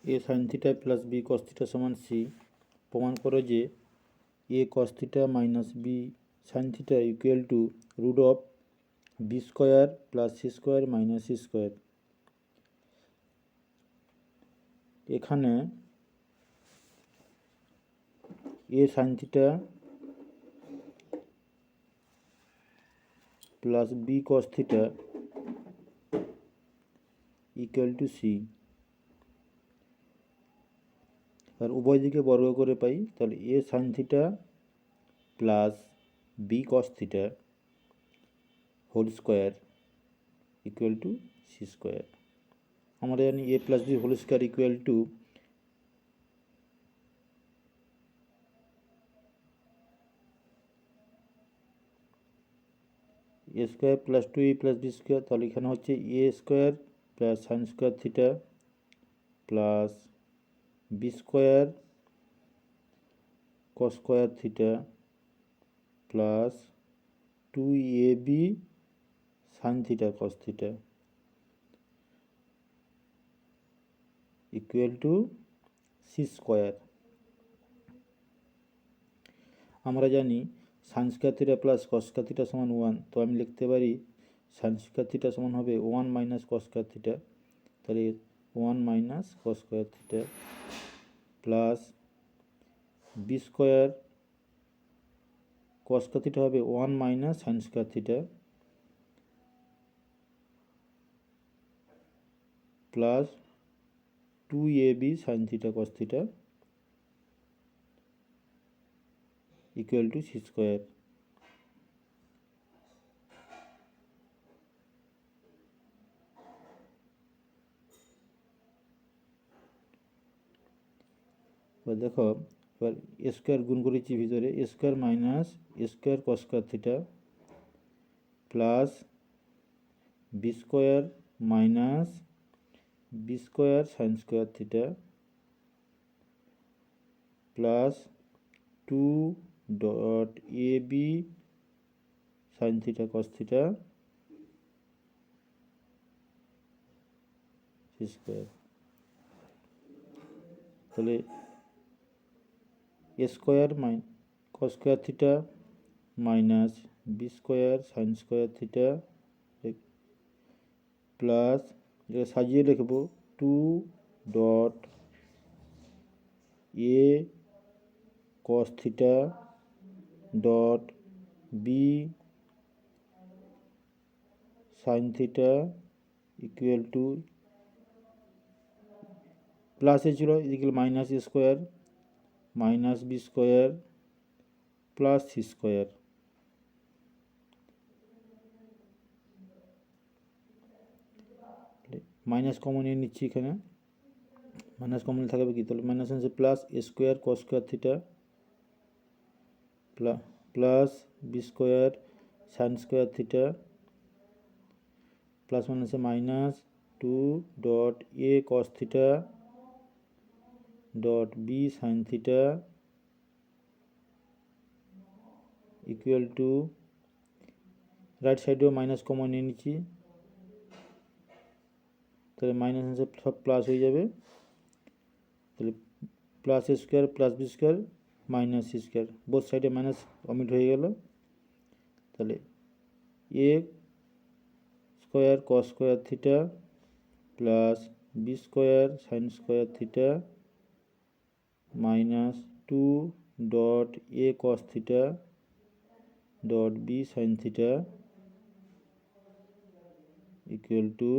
এ sine theta plus B cos theta সমান C. প্রমাণ করো যে A cos theta minus B sine theta equal to root of B square plus C square minus C square. এখানে A sine theta plus B cos theta equal to C. আর উভয় দিকে বর্গ করে পাই, তাহলে A sine theta plus B cos theta whole square equal to C square. আমরা জানি A plus B whole square equal to A square plus two A plus B square. তাহলে এখানে হচ্ছে A square plus sine square theta plus B square cos square theta plus two A B sine theta cos theta equal to C square. আমরা জানি sine square theta plus cos square theta সমান 1, তো আমি লিখতে পারি sign square theta সমান হবে 1 minus cos square theta. তাহলে 1 minus cos square theta plus B square cos square theta হবে 1 minus sine square theta plus two A B sine theta cos theta equal to C square. এবার দেখো, এবার A square গুণ করেছি ভিতরে, A square minus A square cos square theta plus B square minus B square sine square theta plus two dot A B sine theta cos theta C square. তাহলে A square cos square theta minus B square sine square theta plus, এটা সাজিয়ে লিখব, two dot A cos theta dot B sine theta equal to প্লাসে ছিল এদিকে minus A square minus B square plus C square. Minus common নিয়ে নিচ্ছি, এখানে minus common থাকবে কি, তাহলে মাইনাস আছে plus A square cos square theta plus B square sine square theta plus মাইনাসে minus two dot A cos theta dot B sine theta equal to, right সাইডেও minus common নিয়ে নিচ্ছি, তাহলে minus আছে সব প্লাস হয়ে যাবে, তাহলে plus A square plus B square minus C square, both সাইডে মাইনাস অমিট হয়ে গেল। তাহলে A square cos square theta plus B square sine square theta minus two dot A cos theta dot B sine theta equal to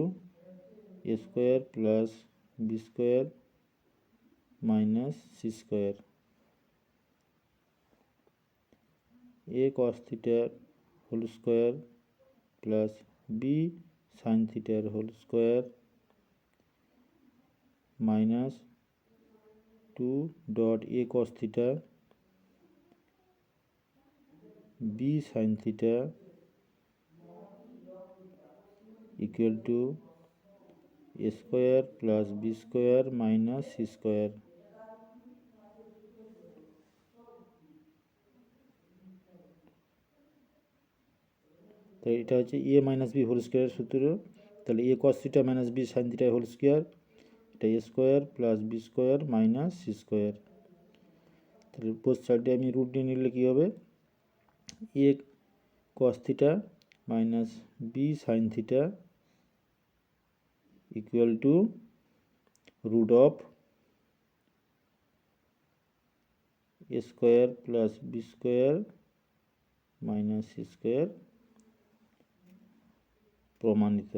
A square plus B square minus C square. A cos থিটার whole square plus B sine থিটার whole square minus two dot A cos theta B sine theta equal to A square plus B square minus C square. তাহলে এটা হচ্ছে A minus B whole square সূত্র। তাহলে A cos theta minus B sine theta whole square এটা A square plus B square minus C square. তাহলে both সাইডে আমি root নিয়ে নিলে কী হবে, A cos theta minus B sine theta equal to root of A square plus B square minus C square প্রমাণিত।